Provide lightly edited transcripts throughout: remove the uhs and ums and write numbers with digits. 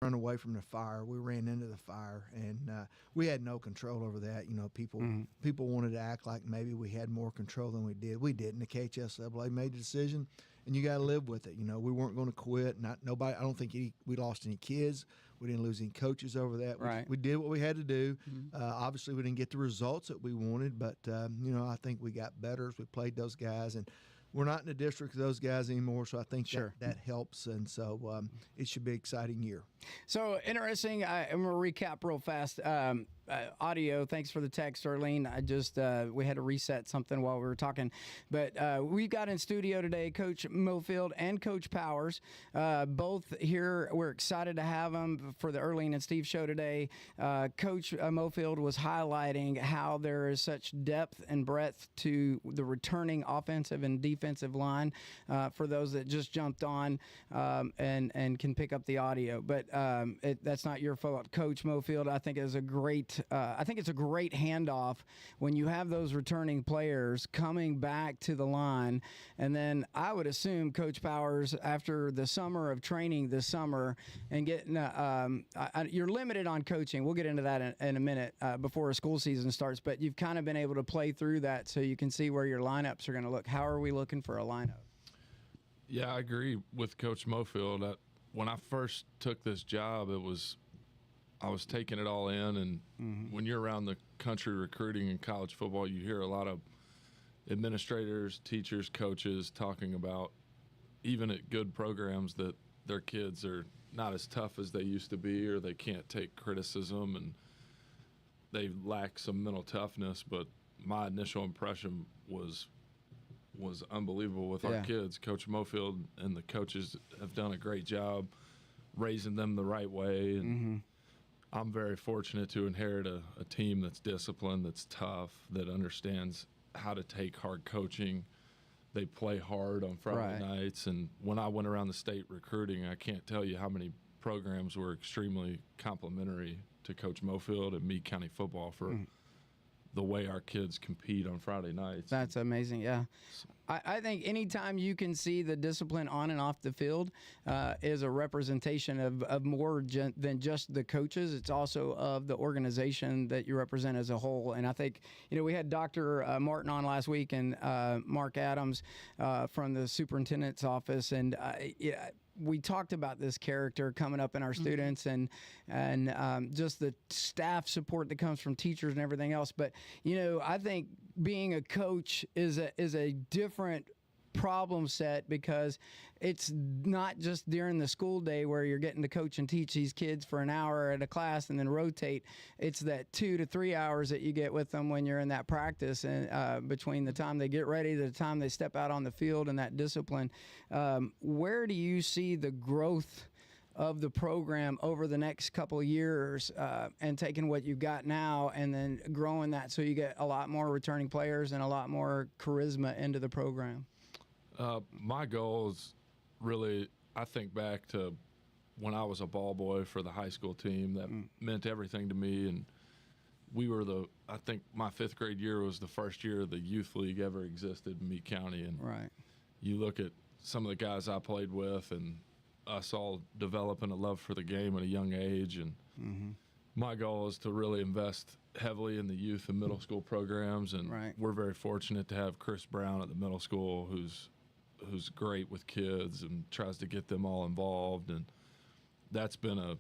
run away from the fire. We ran into the fire, and we had no control over that. People wanted to act like maybe we had more control than we did. We didn't. The KHSAA made the decision, and you got to live with it. We weren't going to quit. Nobody. I don't think we lost any kids. We didn't lose any coaches over that. Right. We did what we had to do. Obviously, we didn't get the results that we wanted, but I think we got better as we played those guys, and we're not in the district of those guys anymore, so I think that helps, and so it should be an exciting year. So interesting. I'm going to recap real fast. Audio, thanks for the text, Earlene. We had to reset something while we were talking. But we've got in studio today Coach Mofield and Coach Powers, both here. We're excited to have them for the Earlene and Steve show today. Coach Mofield was highlighting how there is such depth and breadth to the returning offensive and defensive line for those that just jumped on and can pick up the audio. But that's not your fault, Coach Mofield. I think it's a great handoff when you have those returning players coming back to the line. And then I would assume, Coach Powers, after the summer of training this summer and getting you're limited on coaching. We'll get into that in a minute before a school season starts. But you've kind of been able to play through that so you can see where your lineups are going to look. How are we looking for a lineup? Yeah, I agree with Coach Mofield. When I first took this job, I was taking it all in, and when you're around the country recruiting in college football, you hear a lot of administrators, teachers, coaches talking about, even at good programs, that their kids are not as tough as they used to be, or they can't take criticism, and they lack some mental toughness. But my initial impression was unbelievable with our kids. Coach Mofield and the coaches have done a great job raising them the right way, and I'm very fortunate to inherit a team that's disciplined, that's tough, that understands how to take hard coaching. They play hard on Friday nights, and when I went around the state recruiting, I can't tell you how many programs were extremely complimentary to Coach Mofield and Meade County football for the way our kids compete on Friday nights. That's amazing, yeah. I think anytime you can see the discipline on and off the field is a representation of more than just the coaches. It's also of the organization that you represent as a whole. And I think, we had Dr. Martin on last week, and Mark Adams from the superintendent's office, and we talked about this character coming up in our students and just the staff support that comes from teachers and everything else. But, I think being a coach is a different problem set, because it's not just during the school day where you're getting to coach and teach these kids for an hour at a class and then rotate. It's that 2 to 3 hours that you get with them when you're in that practice, and between the time they get ready to the time they step out on the field, and that discipline. Where do you see the growth of the program over the next couple of years, and taking what you've got now and then growing that so you get a lot more returning players and a lot more charisma into the program? My goal is really, I think back to when I was a ball boy for the high school team. That meant everything to me, and I think my 5th grade year was the first year the youth league ever existed in Meade County. And you look at some of the guys I played with, and us all developing a love for the game at a young age. And my goal is to really invest heavily in the youth and middle school programs. And we're very fortunate to have Chris Brown at the middle school, who's great with kids and tries to get them all involved. And that's been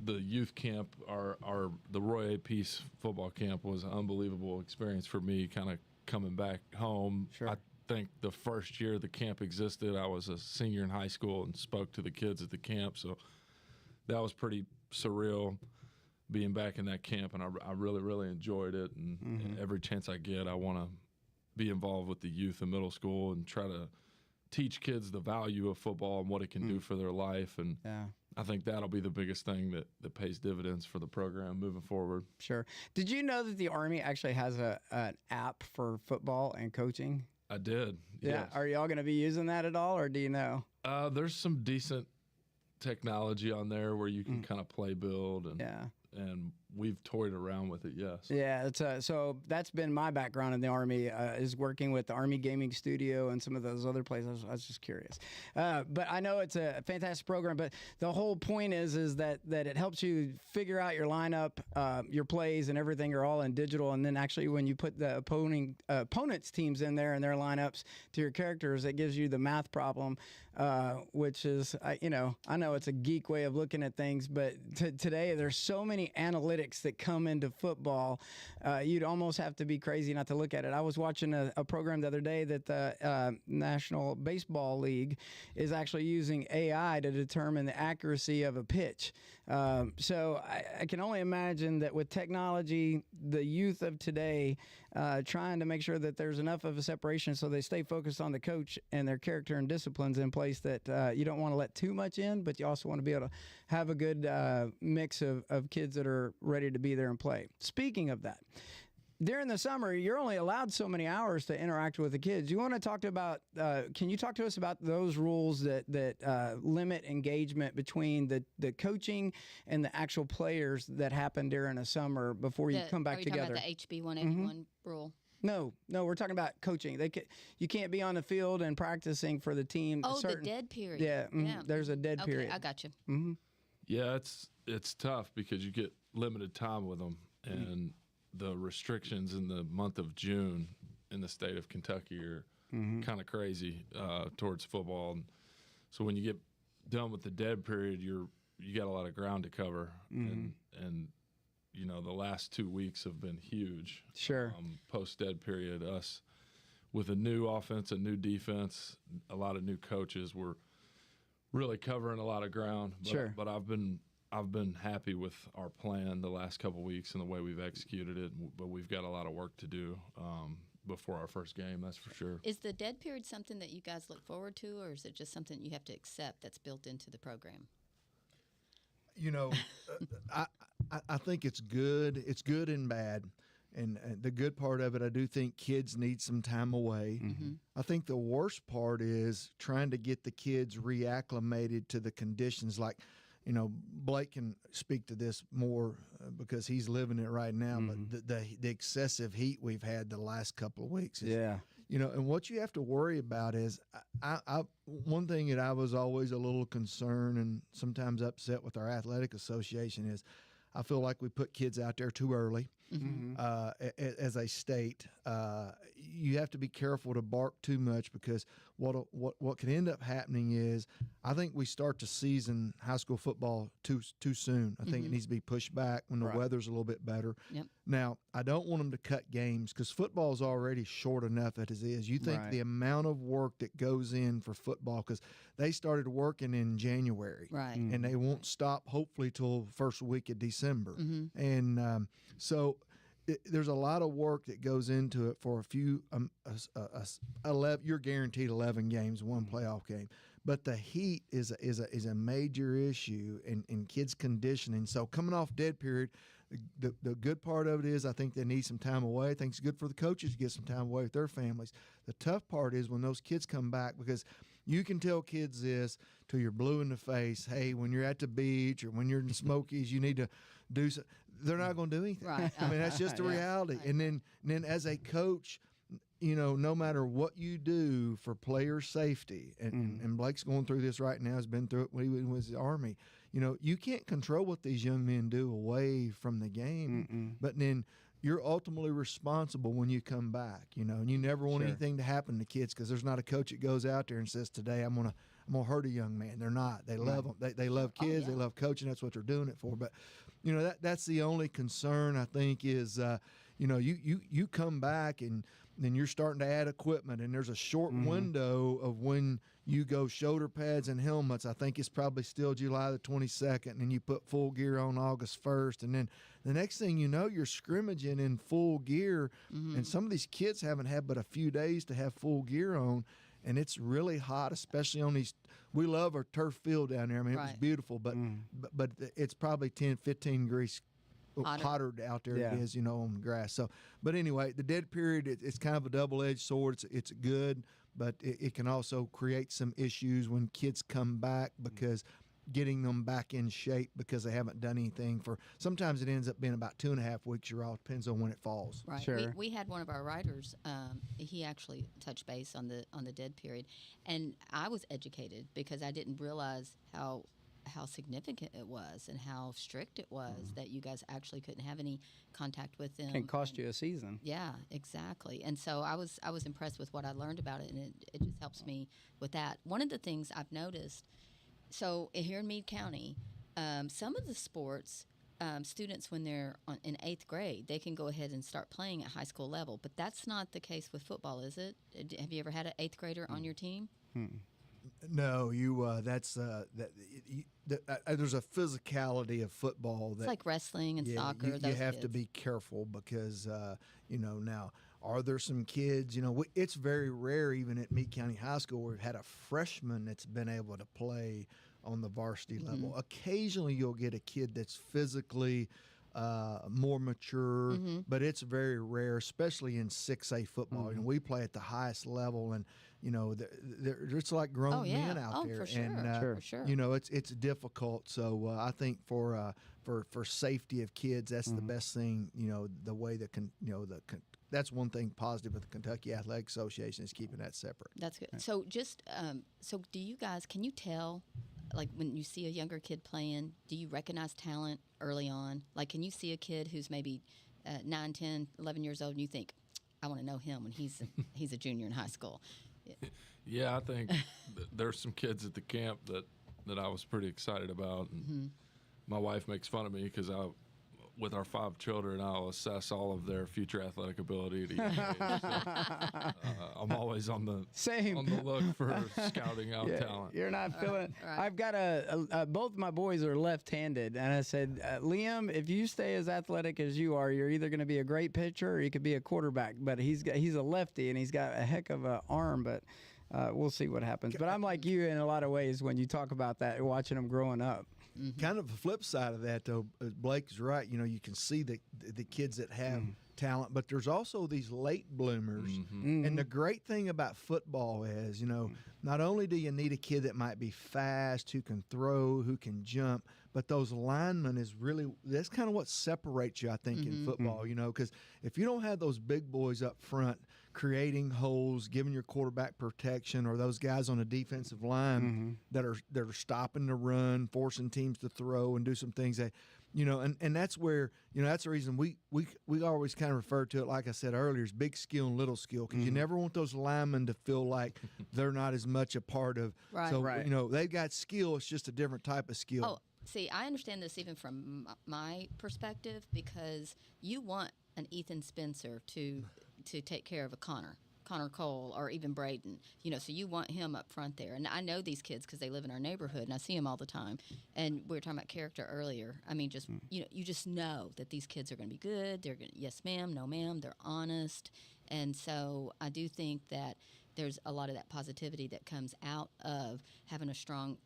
the youth camp, the Roy A. Peace football camp was an unbelievable experience for me, kind of coming back home. I think the first year the camp existed, I was a senior in high school and spoke to the kids at the camp. So that was pretty surreal, being back in that camp, and I really, really enjoyed it. And every chance I get, I want to be involved with the youth and middle school and try to teach kids the value of football and what it can do for their life. And I think that'll be the biggest thing that pays dividends for the program moving forward. Sure. Did you know that the Army actually has an app for football and coaching? I did. Yeah. Yes. Are y'all going to be using that at all, or do you know? There's some decent technology on there where you can kind of play build, and and we've toyed around with it. Yes. Yeah, so that's been my background in the Army, is working with the Army Gaming Studio and some of those other places. I was just curious, but I know it's a fantastic program. But the whole point is that it helps you figure out your lineup, your plays, and everything are all in digital. And then actually, when you put the opponent's teams in there and their lineups to your characters, it gives you the math problem, which is I know it's a geek way of looking at things, but today there's so many analytics that come into football. You'd almost have to be crazy not to look at it. I was watching a program the other day that the National Baseball League is actually using AI to determine the accuracy of a pitch. So I can only imagine that with technology, the youth of today trying to make sure that there's enough of a separation so they stay focused on the coach and their character and disciplines in place, that you don't want to let too much in, but you also want to be able to have a good mix of kids that are ready to be there and play. Speaking of that, during the summer, you're only allowed so many hours to interact with the kids. You want to talk about? Can you talk to us about those rules that limit engagement between the coaching and the actual players that happen during a summer before you come back together? Are you talking about the HB 181 rule? No, we're talking about coaching. You can't be on the field and practicing for the team. Oh, the dead period. Yeah, there's a dead period. I got you. Mm-hmm. Yeah, it's tough because you get limited time with them, and the restrictions in the month of June in the state of Kentucky are kind of crazy towards football. And so when you get done with the dead period, you got a lot of ground to cover, and the last 2 weeks have been huge. Sure. Post dead period, us with a new offense, a new defense, a lot of new coaches, we're really covering a lot of ground. But, sure. But I've been happy with our plan the last couple of weeks and the way we've executed it. But we've got a lot of work to do before our first game. That's for sure. Is the dead period something that you guys look forward to, or is it just something you have to accept that's built into the program? I think it's good. It's good and bad. And the good part of it, I do think kids need some time away. Mm-hmm. I think the worst part is trying to get the kids reacclimated to the conditions. Like, Blake can speak to this more because he's living it right now. But the excessive heat we've had the last couple of weeks is, and what you have to worry about is, I one thing that I was always a little concerned and sometimes upset with our athletic association is, I feel like we put kids out there too early. As a state, you have to be careful to bark too much, because what can end up happening is, I think we start the season, high school football, too soon. I think it needs to be pushed back when the weather's a little bit better. Yep. Now, I don't want them to cut games, because football is already short enough as it is. You think the amount of work that goes in for football, because they started working in January, right, and they won't stop hopefully till first week of December, and so there's a lot of work that goes into it for a few 11. You're guaranteed 11 games, one playoff game, but the heat is a major issue in kids' conditioning. So coming off dead period, the good part of it is, I think they need some time away. I think it's good for the coaches to get some time away with their families. The tough part is when those kids come back, because you can tell kids this till you're blue in the face. Hey, when you're at the beach or when you're in the Smokies, you need to do something. They're not going to do anything. Right. I mean, that's just the reality. Right. And then as a coach, no matter what you do for player safety, and Blake's going through this right now, has been through it when he was in the Army. You can't control what these young men do away from the game, but then you're ultimately responsible when you come back. And you never want anything to happen to kids, because there's not a coach that goes out there and says, today I'm gonna hurt a young man. They're not. They love them. They love kids. They love coaching. That's what they're doing it for. But that's the only concern, I think, is you come back and then you're starting to add equipment, and there's a short window of when you go shoulder pads and helmets. I think it's probably still July the 22nd, and then you put full gear on August 1st, and then the next thing you know, you're scrimmaging in full gear, and some of these kids haven't had but a few days to have full gear on, and it's really hot, especially on these. We love our turf field down there. I mean, it was beautiful, but it's probably 10, 15 degrees hotter out there than it is, on the grass. So, but anyway, the dead period, it's kind of a double-edged sword. It's good, but it can also create some issues when kids come back, because getting them back in shape because they haven't done anything for. Sometimes it ends up being about 2.5 weeks. You're all depends on when it falls. Right. Sure. We had one of our writers. He actually touched base on the dead period, and I was educated because I didn't realize how significant it was and how strict it was that you guys actually couldn't have any contact with them. Can cost you a season. Yeah, exactly. And so I was impressed with what I learned about it, and it just helps me with that. One of the things I've noticed, so here in Meade County, some of the sports, students when they're in 8th grade, they can go ahead and start playing at high school level. But that's not the case with football, is it? Have you ever had an 8th grader on your team? No, that's there's a physicality of football that It's like wrestling and soccer. You those have to kids. be careful because now are there some kids? It's very rare even at Meade County High School where we've had a freshman that's been able to play on the varsity level. Occasionally, you'll get a kid that's physically more mature, but it's very rare, especially in 6A football. We play at the highest level, and it's like grown men out there, for sure. and for sure. it's difficult. So I think for safety of kids, that's the best thing. The way that that's one thing positive with the Kentucky Athletic Association is keeping that separate. That's good. So just so do you guys? Can you tell? Like when you see a younger kid playing, do you recognize talent early on? Like, can you see a kid who's maybe 9, 10, 11 years old and you think, I want to know him when he's a junior in high school? Yeah, I think there's some kids at the camp that I was pretty excited about. And my wife makes fun of me because with our 5 children, I'll assess all of their future athletic ability at a young age. So, I'm always on the look for scouting out talent. You're not feeling. Right. I've got both my boys are left-handed, and I said, Liam, if you stay as athletic as you are, you're either going to be a great pitcher or you could be a quarterback. But he's a lefty, and he's got a heck of an arm, but. We'll see what happens. But I'm like you in a lot of ways when you talk about that, watching them growing up. Kind of the flip side of that, though, Blake is right. You can see the kids that have talent, but there's also these late bloomers. And the great thing about football is, not only do you need a kid that might be fast, who can throw, who can jump, but those linemen that's kind of what separates you, I think, in football, because if you don't have those big boys up front creating holes, giving your quarterback protection, or those guys on the defensive line that are stopping the run, forcing teams to throw and do some things that, and that's where, that's the reason we always kind of refer to it, like I said earlier, as big skill and little skill, because you never want those linemen to feel like they're not as much a part of. Right. So, they've got skill. It's just a different type of skill. Oh, see, I understand this even from my perspective because you want an Ethan Spencer to take care of a Connor Cole, or even Braden, so you want him up front there. And I know these kids because they live in our neighborhood and I see them all the time. And we were talking about character earlier. I mean, just, you just know that these kids are going to be good. They're going to, yes, ma'am, no, ma'am. They're honest. And so I do think that there's a lot of that positivity that comes out of having a strong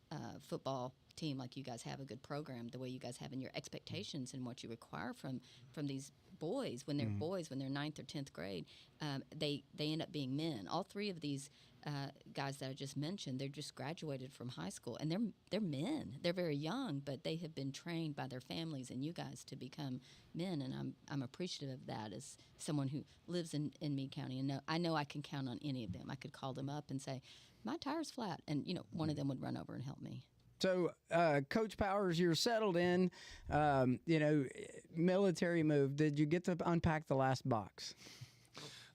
football team like you guys have, a good program, the way you guys have, in your expectations and what you require from these boys when they're boys, when they're 9th or 10th grade, they end up being men. All 3 of these guys that I just mentioned, they're just graduated from high school, and they're men. They're very young, but they have been trained by their families and you guys to become men, and I'm appreciative of that as someone who lives in Meade County, and I know I can count on any of them. I could call them up and say, my tire's flat, and one of them would run over and help me. So, Coach Powers, you're settled in, military move. Did you get to unpack the last box?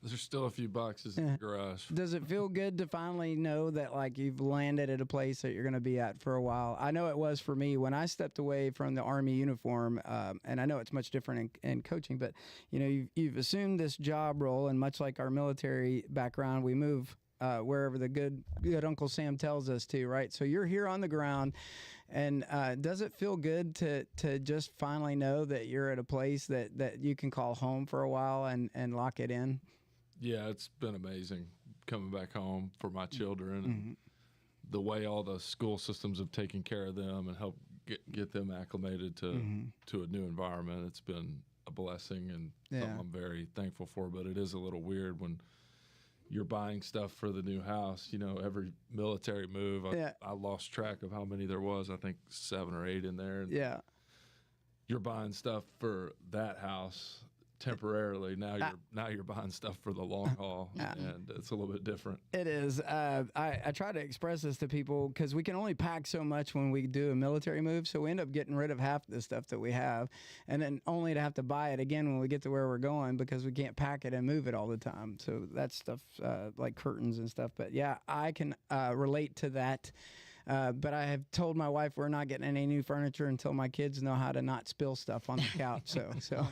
There's still a few boxes in the garage. Does it feel good to finally know that, like, you've landed at a place that you're going to be at for a while? I know it was for me when I stepped away from the Army uniform, and I know it's much different in coaching, but, you've assumed this job role, and much like our military background, we move wherever the good Uncle Sam tells us to, right? So you're here on the ground, and does it feel good to just finally know that you're at a place that you can call home for a while and lock it in? Yeah, it's been amazing coming back home for my children, and the way all the school systems have taken care of them and helped get them acclimated to a new environment. It's been a blessing and something I'm very thankful for, but it is a little weird when you're buying stuff for the new house. You know, every military move, I lost track of how many there was. I think 7 or 8 in there. And Yeah. you're buying stuff for that house temporarily. Now you're buying stuff for the long haul, and it's a little bit different. It is. I try to express this to people because we can only pack so much when we do a military move, so we end up getting rid of half the stuff that we have, and then only to have to buy it again when we get to where we're going because we can't pack it and move it all the time. So that's stuff like curtains and stuff. But yeah, I can relate to that. But I have told my wife we're not getting any new furniture until my kids know how to not spill stuff on the couch. So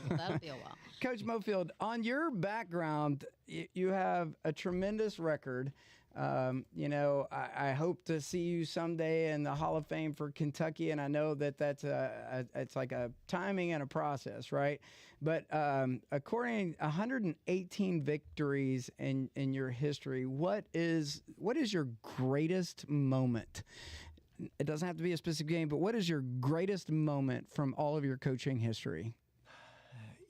That'll be a while. Coach Mofield, on your background, you have a tremendous record. I hope to see you someday in the Hall of Fame for Kentucky, and I know that that's it's like a timing and a process, right? But according 118 victories in your history, what is your greatest moment? It doesn't have to be a specific game, but what is your greatest moment from all of your coaching history?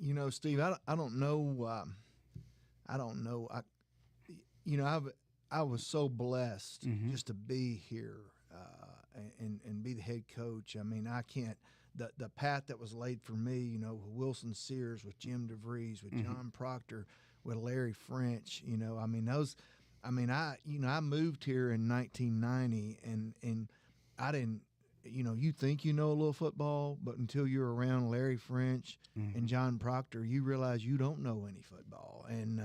You know, Steve, I don't know. I don't know. I was so blessed just to be here and be the head coach. I mean, I can't. The path that was laid for me, you know, with Wilson Sears, with Jim DeVries, with John Proctor, with Larry French, you know, I mean, I moved here in 1990 and I didn't, you know, you think you know a little football, but until you're around Larry French and John Proctor, you realize you don't know any football. And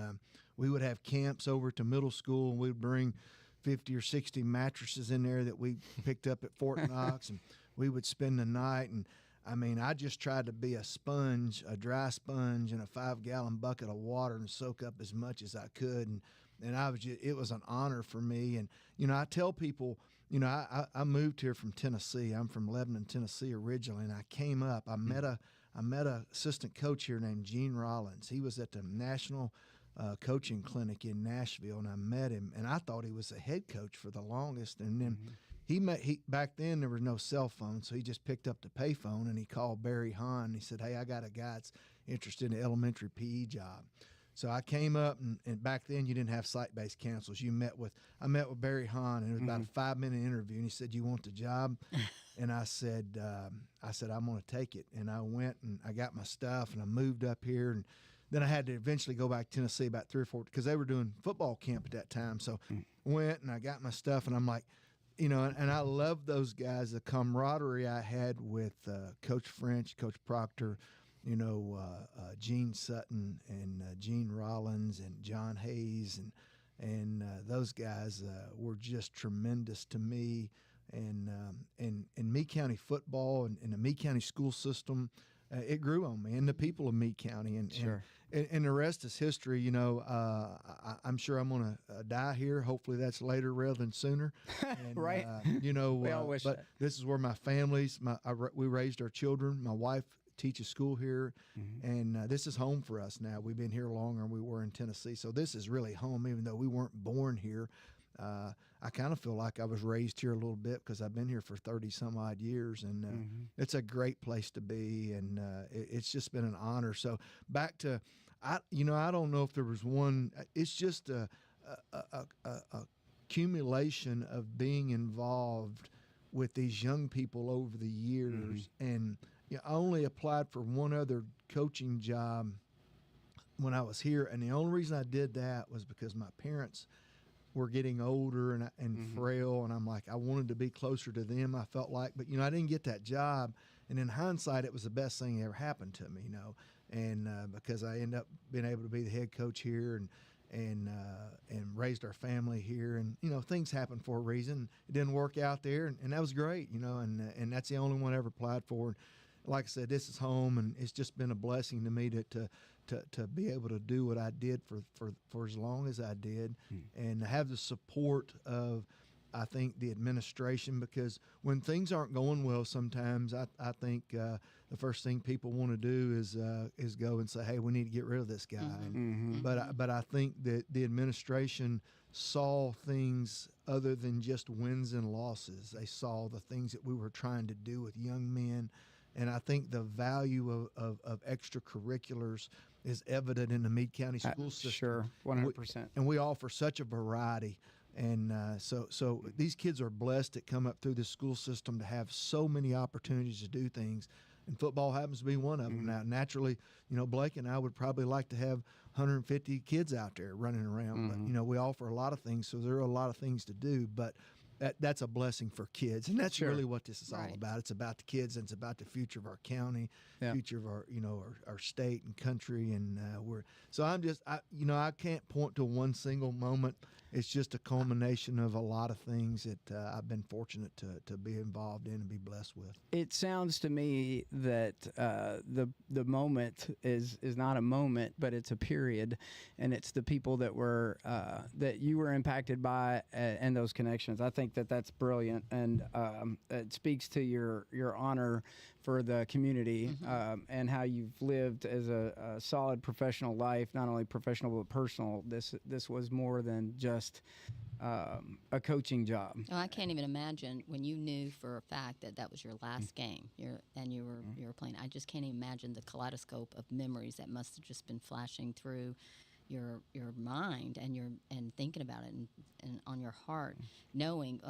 we would have camps over to middle school, and we'd bring 50 or 60 mattresses in there that we picked up at Fort Knox, and we would spend the night. And I mean, I just tried to be a sponge, a dry sponge in a 5-gallon bucket of water and soak up as much as I could. And it was an honor for me. And, you know, I tell people, you know, I moved here from Tennessee. I'm from Lebanon, Tennessee originally, and I came up. I met a assistant coach here named Gene Rollins. He was at the National Coaching Clinic in Nashville, and I met him, and I thought he was a head coach for the longest. And then back then there was no cell phone, so he just picked up the payphone and he called Barry Hahn. He said, "Hey, I got a guy that's interested in an elementary PE job." So I came up, and back then you didn't have site-based counselors. I met with Barry Hahn, and it was about a 5-minute interview, and he said, "You want the job?" And I said, "I'm going to take it." And I went and I got my stuff, and I moved up here, and then I had to eventually go back to Tennessee about 3 or 4 because they were doing football camp at that time. So went and I got my stuff, and I'm like, you know, and I love those guys, the camaraderie I had with Coach French, Coach Proctor, you know, Gene Sutton and Gene Rollins and John Hayes, and those guys were just tremendous to me. And Meade County football and the Meade County school system, it grew on me, and the people of Meade County, and the rest is history. You know, I'm sure I'm going to die here. Hopefully that's later rather than sooner. And, right. You know, we all wish but that. this is where my we raised our children. My wife teaches school here, and this is home for us now. We've been here longer than we were in Tennessee, so this is really home, even though we weren't born here. I kind of feel like I was raised here a little bit because I've been here for 30-some-odd years, and it's a great place to be, and it's just been an honor. So back to, I don't know if there was one. It's just a accumulation of being involved with these young people over the years, and I only applied for one other coaching job when I was here, and the only reason I did that was because my parents were getting older and frail, and I'm like, I wanted to be closer to them, I felt like, but, I didn't get that job, and in hindsight, it was the best thing that ever happened to me, and because I ended up being able to be the head coach here and raised our family here, and, things happen for a reason. It didn't work out there, and that was great, and that's the only one I ever applied for. And like I said, this is home, and it's just been a blessing to me to be able to do what I did for as long as I did, and to have the support of, I think, the administration, because when things aren't going well sometimes, I think the first thing people want to do is go and say, hey, we need to get rid of this guy. But I think that the administration saw things other than just wins and losses. They saw the things that we were trying to do with young men And I think the value of extracurriculars is evident in the Meade County school system. Sure, 100%. And we offer such a variety. And so these kids are blessed that come up through the school system to have so many opportunities to do things. And football happens to be one of them. Now, naturally, Blake and I would probably like to have 150 kids out there running around. But, we offer a lot of things, so there are a lot of things to do. But that's a blessing for kids, and that's really what this is all about. It's about the kids, and it's about the future of our county, future of our our state and country, and I can't point to one single moment. It's just a culmination of a lot of things that I've been fortunate to be involved in and be blessed with. It sounds to me that the moment is not a moment, but it's a period, and it's the people that were that you were impacted by and those connections. I think that's brilliant, and it speaks to your honor for the community and how you've lived as a solid professional life, not only professional but personal. This was more than just a coaching job. Oh, I can't even imagine when you knew for a fact that was your last game. You were playing. I just can't even imagine the kaleidoscope of memories that must have just been flashing through your mind and thinking about it and on your heart, knowing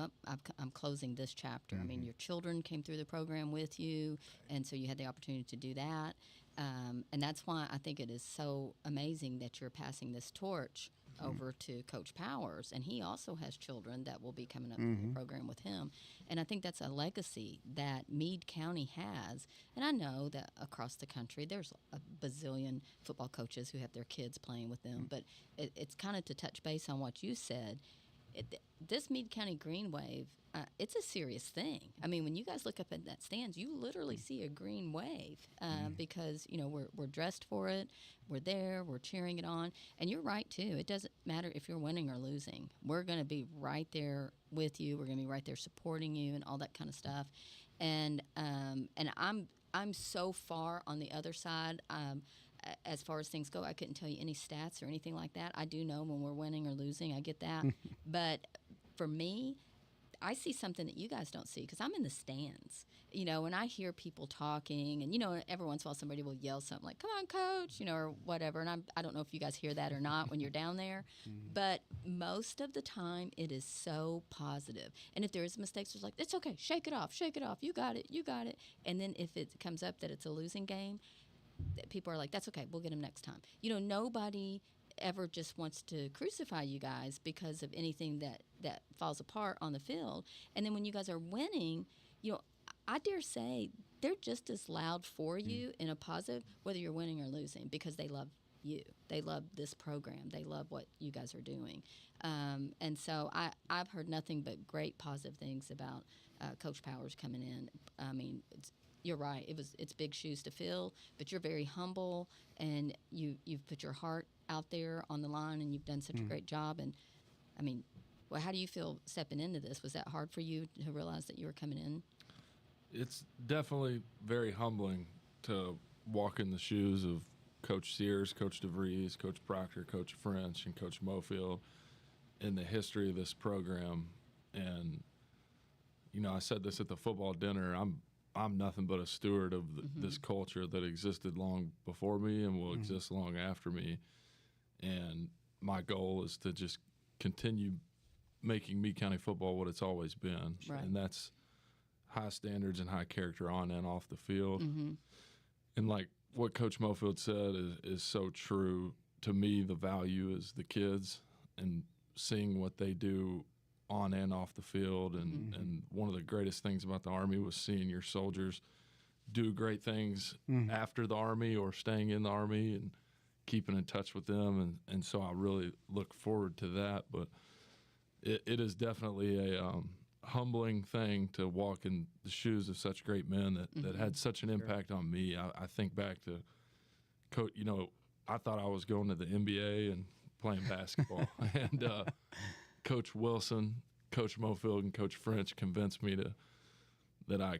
I'm closing this chapter. I mean, your children came through the program with you, and so you had the opportunity to do that. And that's why I think it is so amazing that you're passing this torch over to Coach Powers, and he also has children that will be coming up through the program with him. And I think that's a legacy that Meade County has. And I know that across the country there's a bazillion football coaches who have their kids playing with them, but it's kind of to touch base on what you said. This Meade County Green Wave, it's a serious thing. I mean, when you guys look up at that stands, you literally see a green wave because, we're dressed for it. We're there. We're cheering it on. And you're right, too. It doesn't matter if you're winning or losing. We're going to be right there with you. We're going to be right there supporting you and all that kind of stuff. And I'm so far on the other side. As far as things go, I couldn't tell you any stats or anything like that. I do know when we're winning or losing. I get that. But for me, I see something that you guys don't see because I'm in the stands, and I hear people talking, and, every once in a while somebody will yell something like, "Come on, coach," or whatever. And I don't know if you guys hear that or not when you're down there, but most of the time it is so positive. And if there is mistakes, it's like, "It's okay. Shake it off. You got it. And then if it comes up that it's a losing game, people are like, "That's okay. We'll get them next time." Nobody ever just wants to crucify you guys because of anything that falls apart on the field. And then when you guys are winning, I dare say they're just as loud for you in a positive, whether you're winning or losing, because they love you. They love this program. They love what you guys are doing. And so I've heard nothing but great positive things about Coach Powers coming in. I mean, you're right. It's big shoes to fill, but you're very humble, and you've put your heart out there on the line, and you've done such a great job. And I mean, how do you feel stepping into this? Was that hard for you to realize that you were coming in? It's definitely very humbling to walk in the shoes of Coach Sears, Coach DeVries, Coach Proctor, Coach French, and Coach Mofield in the history of this program. And I said this at the football dinner. I'm nothing but a steward of this culture that existed long before me and will exist long after me. And my goal is to just continue making Meade County football what it's always been. Right. And that's high standards and high character on and off the field. And like what Coach Mofield said is so true. To me, the value is the kids and seeing what they do on and off the field. And one of the greatest things about the Army was seeing your soldiers do great things after the Army or staying in the Army and keeping in touch with them. And so I really look forward to that. But it is definitely a humbling thing to walk in the shoes of such great men that had such an impact on me. I think back to, Coach, I thought I was going to the NBA and playing basketball. And Coach Wilson, Coach Mofield, and Coach French convinced me that I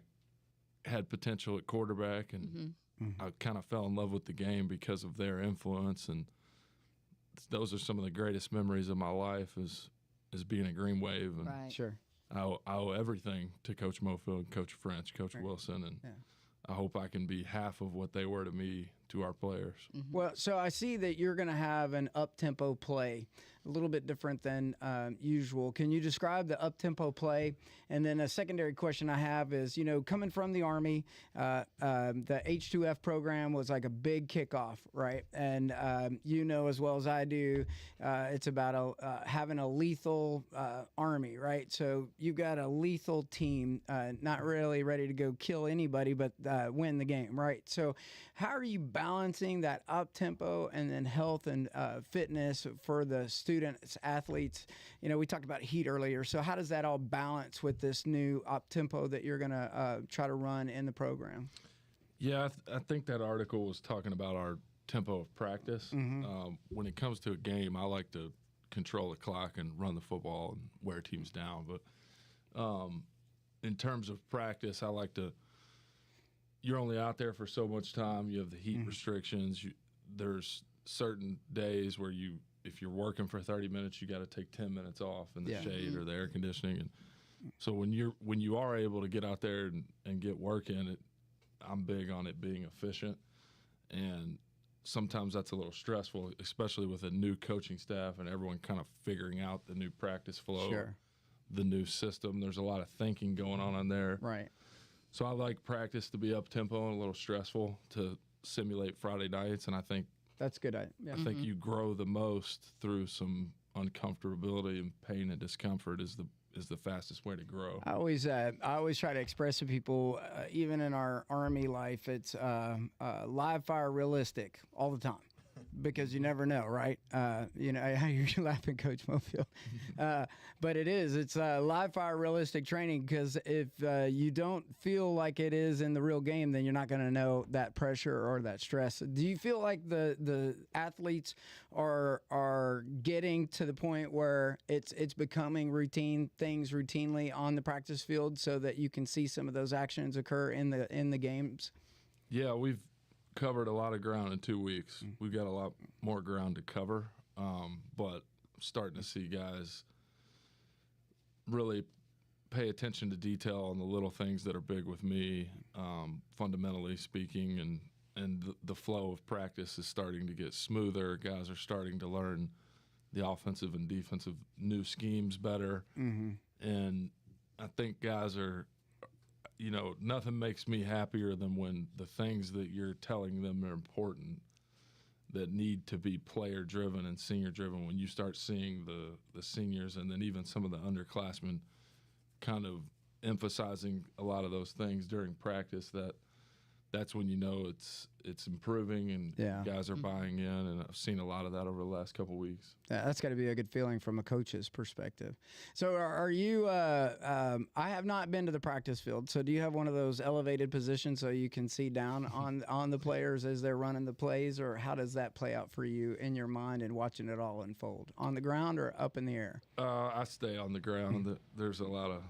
had potential at quarterback, and I kind of fell in love with the game because of their influence. And those are some of the greatest memories of my life is being a Green Wave. And Right. Sure. I owe everything to Coach Mofield, Coach French, Coach Wilson, and I hope I can be half of what they were to me, to our players. Well, so I see that you're going to have an up-tempo play, a little bit different than usual. Can you describe the up-tempo play? And then a secondary question I have is, coming from the Army, the H2F program was like a big kickoff, right? And as well as I do, it's about having a lethal Army, right? So you've got a lethal team, not really ready to go kill anybody, but win the game, right? So how are you balancing that up-tempo and then health and fitness for the students, athletes? We talked about heat earlier. So how does that all balance with this new up-tempo that you're going to try to run in the program? Yeah, I think that article was talking about our tempo of practice. When it comes to a game, I like to control the clock and run the football and wear teams down. But in terms of practice, I like to – you're only out there for so much time. You have the heat restrictions. There's certain days where if you're working for 30 minutes, you got to take 10 minutes off in the shade or the air conditioning. And so when you are able to get out there and get work in, I'm big on it being efficient. And sometimes that's a little stressful, especially with a new coaching staff and everyone kind of figuring out the new practice flow, the new system. There's a lot of thinking going on there. Right. So I like practice to be up-tempo and a little stressful to simulate Friday nights, and I think that's good. I think you grow the most through some uncomfortability and pain and discomfort is the fastest way to grow. I always try to express to people, even in our Army life, it's live fire realistic all the time. Because you never know, right? You're laughing, Coach Mofield. But it's live fire realistic training, because if you don't feel like it is in the real game, then you're not going to know that pressure or that stress. Do you feel like the athletes are getting to the point where it's becoming routine things routinely on the practice field so that you can see some of those actions occur in the games? Yeah, we've covered a lot of ground in 2 weeks. We've got a lot more ground to cover, but I'm starting to see guys really pay attention to detail on the little things that are big with me, fundamentally speaking, and the flow of practice is starting to get smoother. Guys are starting to learn the offensive and defensive new schemes better, and I think guys are nothing makes me happier than when the things that you're telling them are important, that need to be player-driven and senior-driven, when you start seeing the seniors and then even some of the underclassmen kind of emphasizing a lot of those things during practice, that's when it's improving and guys are buying in, and I've seen a lot of that over the last couple of weeks. Yeah, that's got to be a good feeling from a coach's perspective. So are you I have not been to the practice field, so do you have one of those elevated positions so you can see down on the players as they're running the plays, or how does that play out for you in your mind and watching it all unfold? On the ground or up in the air? I stay on the ground. There's a lot of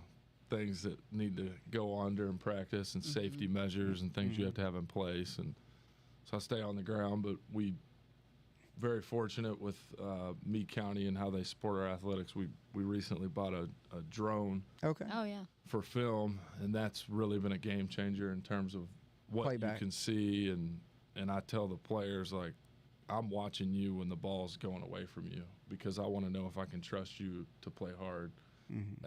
things that need to go on during practice and safety measures and things you have to have in place, and so I stay on the ground. But we very fortunate with Meade County and how they support our athletics. We recently bought a drone for film, and that's really been a game changer in terms of what Playback. You can see, and I tell the players, like, I'm watching you when the ball's going away from you, because I want to know if I can trust you to play hard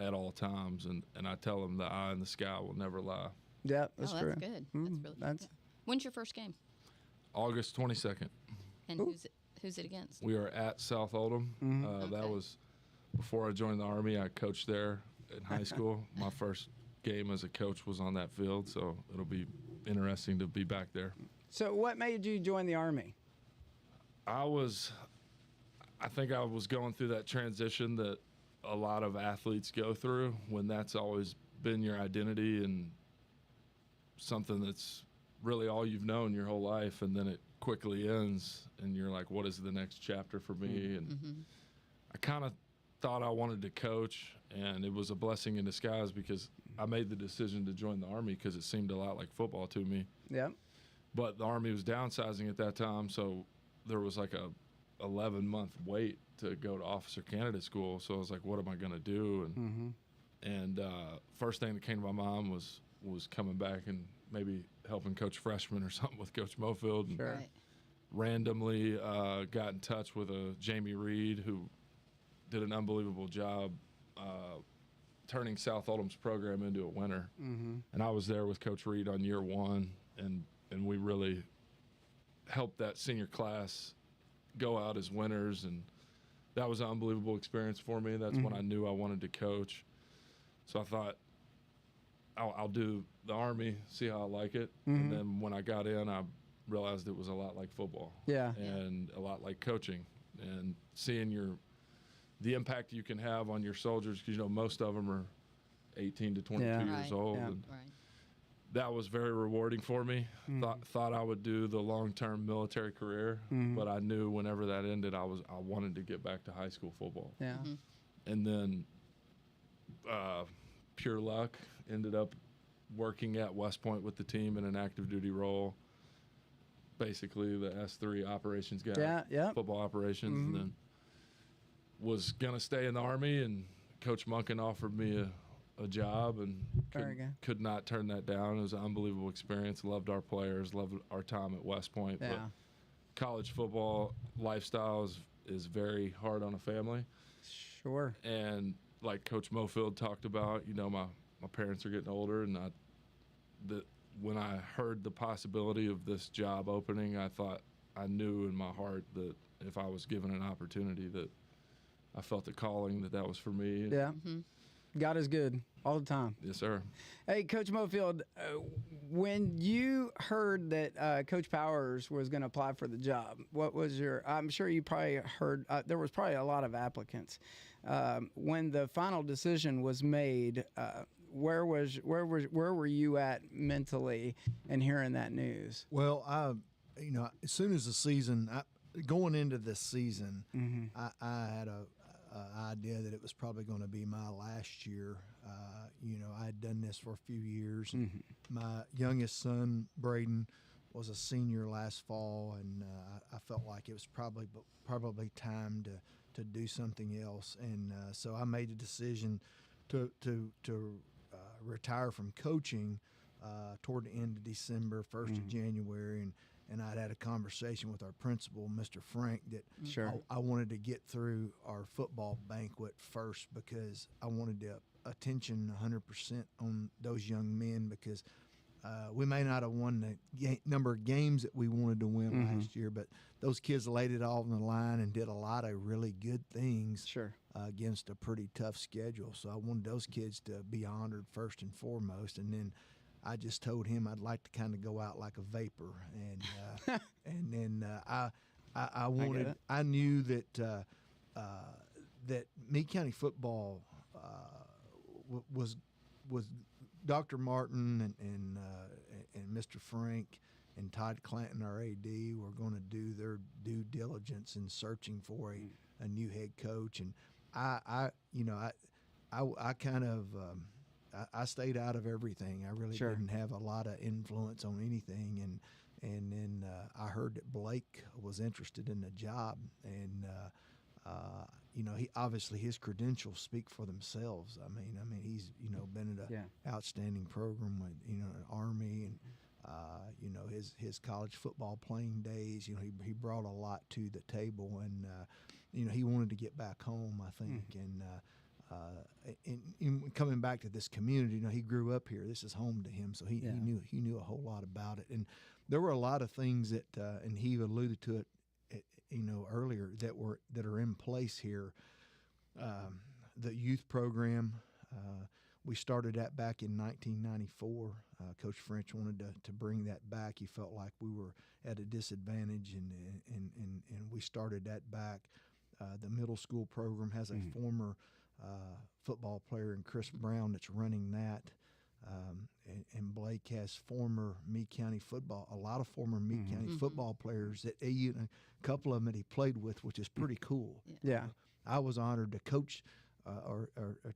at all times, and I tell them the eye in the sky will never lie. Yeah, that's true. That's good. That's really good. When's your first game? August 22nd. And who's it against? We are at South Oldham. That was before I joined the Army. I coached there in high school. My first game as a coach was on that field, so it'll be interesting to be back there. So what made you join the Army? I think I was going through that transition that a lot of athletes go through, when that's always been your identity and something that's really all you've known your whole life, and then it quickly ends and you're like, what is the next chapter for me? And I kind of thought I wanted to coach, and it was a blessing in disguise, because I made the decision to join the Army because it seemed a lot like football to me. Yeah. But the Army was downsizing at that time, so there was like a 11-month wait to go to officer candidate school. So I was like, what am I going to do? And first thing that came to my mind was coming back and maybe helping coach freshmen or something with Coach Mofield. And Right. randomly got in touch with Jamie Reed, who did an unbelievable job turning South Oldham's program into a winner. And I was there with Coach Reed on year one, and we really helped that senior class go out as winners, and that was an unbelievable experience for me. That's when I knew I wanted to coach. So I thought, I'll do the Army, see how I like it. And then when I got in, I realized it was a lot like football. Yeah. And a lot like coaching, and seeing the impact you can have on your soldiers, because most of them are 18 to 22 Yeah. years Right. old. Yeah. And Right. that was very rewarding for me. Thought I would do the long-term military career, but I knew whenever that ended, I wanted to get back to high school football. Yeah. And then pure luck, ended up working at West Point with the team in an active duty role, basically the S3 operations guy, football operations, and then was going to stay in the Army, and Coach Munkin offered me a job, and could not turn that down. It was an unbelievable experience. Loved our players, loved our time at West Point. Yeah. But college football lifestyle is very hard on a family. Sure. And like Coach Mofield talked about, my parents are getting older, and when I heard the possibility of this job opening, I knew in my heart that if I was given an opportunity, that I felt the calling, that was for me. Yeah. God is good all the time. Yes, sir. Hey, Coach Mofield, when you heard that Coach Powers was going to apply for the job, what was I'm sure you probably heard, there was probably a lot of applicants. When the final decision was made, where were you at mentally in hearing that news? Well, as soon as the season, going into this season, I had a idea that it was probably going to be my last year. I had done this for a few years. My youngest son, Braden, was a senior last fall, and I felt like it was probably time to do something else. And so I made the decision to retire from coaching toward the end of December, 1st of January, and I'd had a conversation with our principal, Mr. Frank, that I wanted to get through our football banquet first, because I wanted the attention 100% on those young men, because we may not have won the number of games that we wanted to win last year, but those kids laid it all on the line and did a lot of really good things against a pretty tough schedule. So I wanted those kids to be honored first and foremost, and then I just told him I'd like to kind of go out like a vapor, and and then I wanted. I knew that that Meade County football was Dr. Martin and Mr. Frank and Todd Clanton, our AD, were going to do their due diligence in searching for a new head coach, and I kind of. I stayed out of everything. I really didn't have a lot of influence on anything, and then I heard that Blake was interested in the job, and he obviously his credentials speak for themselves. I mean he's been at an outstanding program with an Army, and his college football playing days. He brought a lot to the table, and he wanted to get back home, I think, and coming back to this community, he grew up here. This is home to him, so he knew a whole lot about it. And there were a lot of things that, and he alluded to it, earlier, that are in place here. The youth program, we started that back in 1994. Coach French wanted to bring that back. He felt like we were at a disadvantage, and we started that back. The middle school program has a former football player in Chris Brown that's running that, and Blake has former Meade County football, a lot of former Meade County football players that a couple of them that he played with, which is pretty cool. Yeah. I was honored to coach or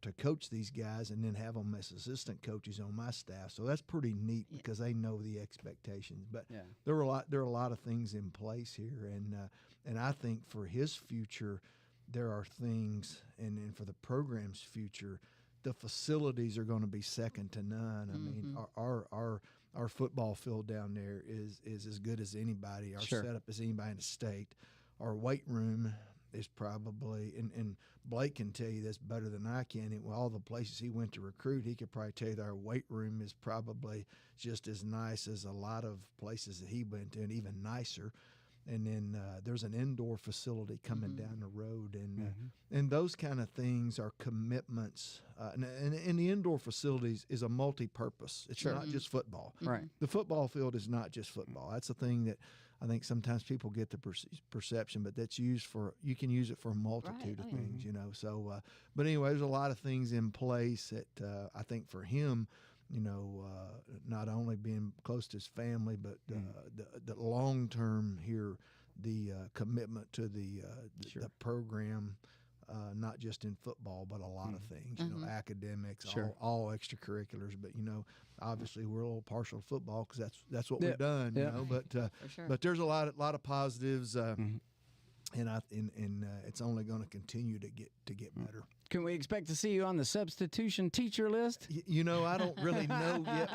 to coach these guys and then have them as assistant coaches on my staff. So that's pretty neat because they know the expectations. But there are a lot of things in place here, and I think for his future, there are things, and for the program's future, the facilities are going to be second to none. I mean, our football field down there is as good as anybody. Our Sure. setup is anybody in the state. Our weight room is probably, and Blake can tell you this better than I can. All the places he went to recruit, he could probably tell you that our weight room is probably just as nice as a lot of places that he went to, and even nicer. And then there's an indoor facility coming down the road, and those kind of things are commitments. And the indoor facilities is a multi-purpose. It's not just football. Right. The football field is not just football. That's the thing that I think sometimes people get the perception, but that's used for, you can use it for a multitude of things, you know. So, but anyway, there's a lot of things in place that I think for him, you know, not only being close to his family, but the long term here, the commitment to the program, not just in football, but a lot of things, you know, academics, all extracurriculars. But, you know, obviously we're a little partial to football because that's what we've done, you know. But there's a lot of positives, and it's only going to continue to get better. Can we expect to see you on the substitution teacher list? You know, I don't really know yet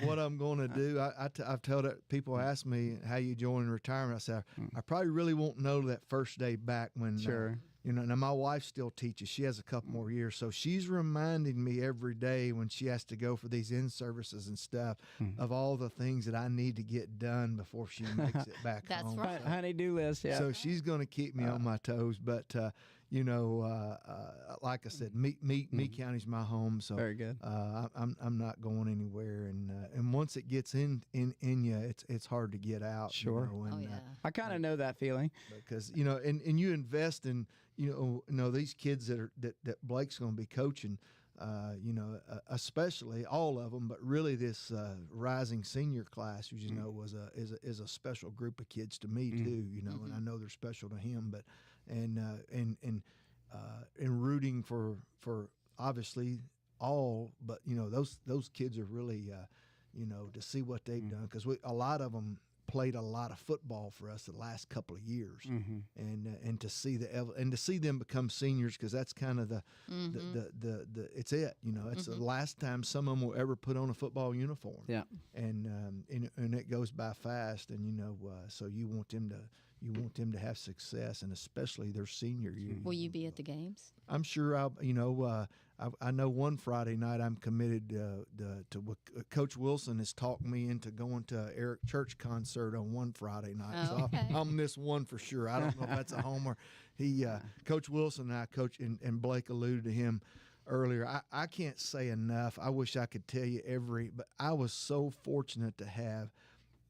what I'm going to do. I've told it, people ask me how you join retirement. I said I probably really won't know that first day back when. You know, now my wife still teaches. She has a couple more years, so she's reminding me every day when she has to go for these in-services and stuff of all the things that I need to get done before she makes it back That's home. right. Honey-do list, yeah. So she's going to keep me on my toes, but you know, like I said, Meade County's my home, so Very good. I'm not going anywhere, and once it gets in you, it's hard to get out. Sure. You know, and, I kind of know that feeling. because you know, and you invest in you know these kids that Blake's going to be coaching. You know, especially all of them, but really this rising senior class, which you know is a special group of kids to me too. You know, and I know they're special to him, but and rooting for obviously all, but you know those kids are really you know, to see what they've done, because a lot of them played a lot of football for us the last couple of years, and to see them become seniors, because that's kind of the it's it, you know, it's the last time some of them will ever put on a football uniform. Yeah. And it goes by fast, and you know, so you want them to have success, and especially their senior year. Will you be at the games? I'm sure I know one Friday night I'm committed to Coach Wilson has talked me into going to Eric Church concert on one Friday night. Oh, okay. I'll miss one for sure. I don't know if that's a homer. Coach Wilson and I coach, and Blake alluded to him earlier. I can't say enough. I wish I could tell you but I was so fortunate to have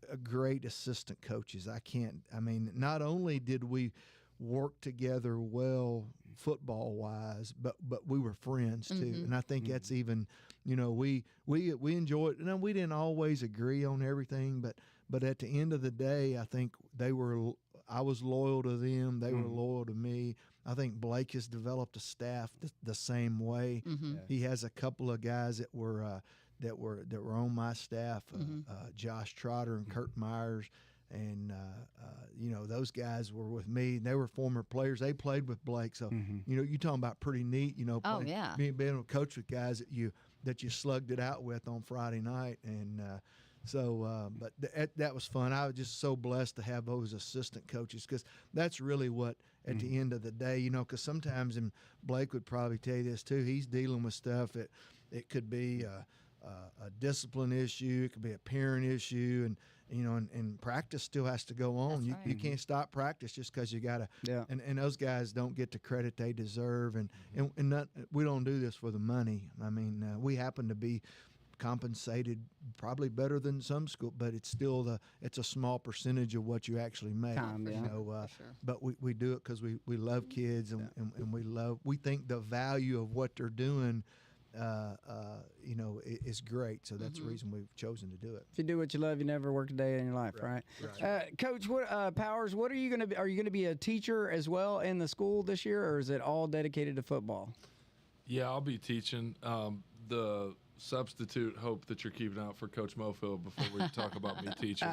a great assistant coaches. I mean, not only did we work together well football wise, but we were friends too. And I think that's even, you know, we enjoyed, and we didn't always agree on everything, but at the end of the day, I think I was loyal to them, they were loyal to me. I think Blake has developed a staff the same way. He has a couple of guys that were on my staff, Josh Trotter and Kurt Myers. And, you know, those guys were with me. They were former players. They played with Blake. So, you know, you're talking about pretty neat, you know, being able to coach with guys that you slugged it out with on Friday night. And but that was fun. I was just so blessed to have those assistant coaches, because that's really what, at the end of the day, you know, because sometimes, and Blake would probably tell you this too, he's dealing with stuff that it could be a discipline issue, it could be a parent issue, and you know, and practice still has to go on. You can't stop practice just because you got to. Yeah. And those guys don't get the credit they deserve. And we don't do this for the money. I mean, we happen to be compensated probably better than some school, but it's still it's a small percentage of what you actually make. You know, but we do it because we love kids, and we think the value of what they're doing, you know, is great. So that's the reason we've chosen to do it. If you do what you love, you never work a day in your life, right? Coach, Powers, what are you going to be? Are you going to be a teacher as well in the school this year, or is it all dedicated to football? Yeah, I'll be teaching. substitute hope that you're keeping out for Coach Mofield before we talk about me teaching.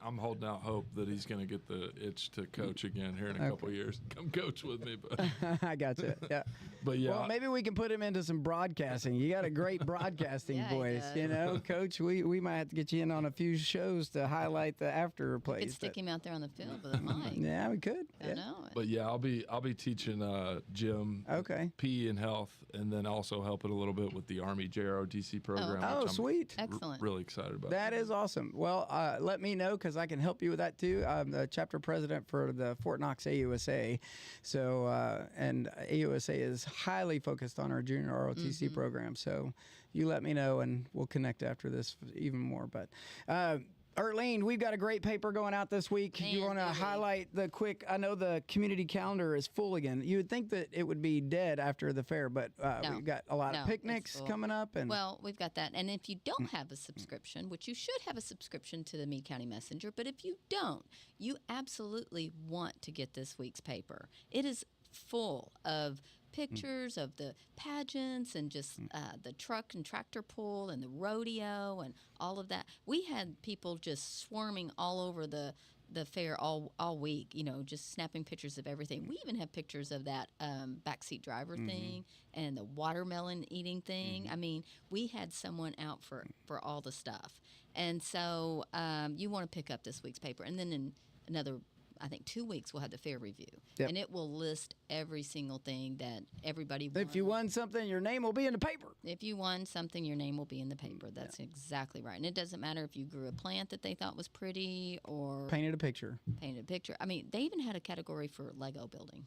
I'm holding out hope that he's going to get the itch to coach again here in a couple of years. Come coach with me, but I got you. Yeah. But yeah, Well, maybe we can put him into some broadcasting. You got a great broadcasting Yeah, he voice, does. you know, Coach. We might have to get you in on a few shows to highlight the after Could plays. stick him out there on the field with a mic. Yeah, we could. I Yeah. know it. but yeah, I'll be teaching Jim Okay. PE and health, and then also helping a little bit with the Army JROTC program. Oh, which I'm sweet. Excellent. really excited about. That is awesome. Well, let me know because I can help you with that too. I'm the chapter president for the Fort Knox AUSA. So, and AUSA is highly focused on our junior ROTC program. So you let me know and we'll connect after this even more. But, Earlene, we've got a great paper going out this week. Man, You want to really. highlight the quick? I know the community calendar is full again. You would think that it would be dead after the fair, but No. we've got a lot No, of it's picnics full. coming up. And Well, we've got that. And if you don't have a subscription, which you should have a subscription to the Meade County Messenger, but if you don't, you absolutely want to get this week's paper. It is full of pictures of the pageants and just the truck and tractor pull and the rodeo and all of that. We had people just swarming all over the fair all week, you know, just snapping pictures of everything. We even have pictures of that backseat driver thing and the watermelon eating thing. I mean, we had someone out for all the stuff. And so you want to pick up this week's paper. And then in another, I think 2 weeks, we'll have the fair review. Yep. And it will list every single thing that everybody won. if you won something, your name will be in the paper. If you won something, your name will be in the paper. That's exactly right. And it doesn't matter if you grew a plant that they thought was pretty or Painted a picture. painted a picture. I mean, they even had a category for Lego building.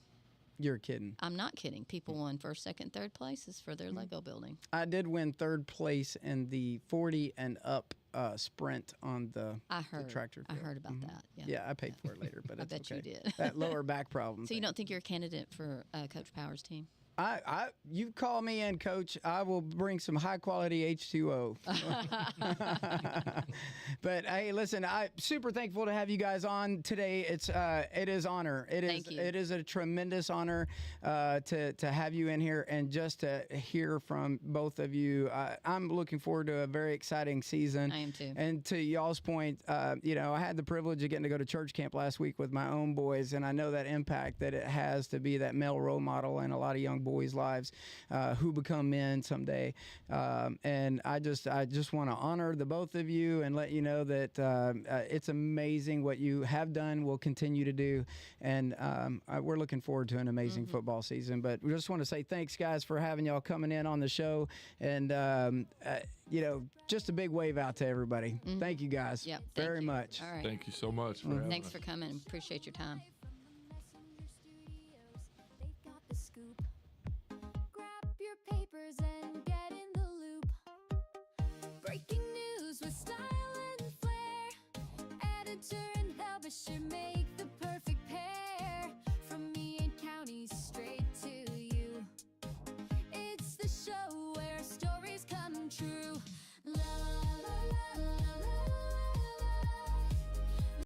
You're kidding. I'm not kidding. People won first, second, third places for their Lego building. I did win third place in the 40 and up sprint on the tractor. I field. heard about that. Yeah. Yeah, I paid for it later, but I it's bet okay. you did. That lower back problem. So you thing. don't think you're a candidate for Coach Power's team? You call me in, Coach. I will bring some high quality H2O. But hey, listen, I'm super thankful to have you guys on today. It is honor. Thank you. It is a tremendous honor to have you in here and just to hear from both of you. I'm looking forward to a very exciting season. I am too. And to y'all's point, you know, I had the privilege of getting to go to church camp last week with my own boys, and I know that impact that it has to be that male role model in a lot of young boys' lives who become men someday. And I just want to honor the both of you and let you know that it's amazing what you have done, will continue to do, and we're looking forward to an amazing football season. But we just want to say thanks, guys, for having y'all coming in on the show, and you know, just a big wave out to everybody. Thank you, guys, Yep. very much. All right. Thank you so much for having Thanks us. for coming. Appreciate your time. Grab your papers and get in the loop. Breaking news with style and flair. Editor and publisher make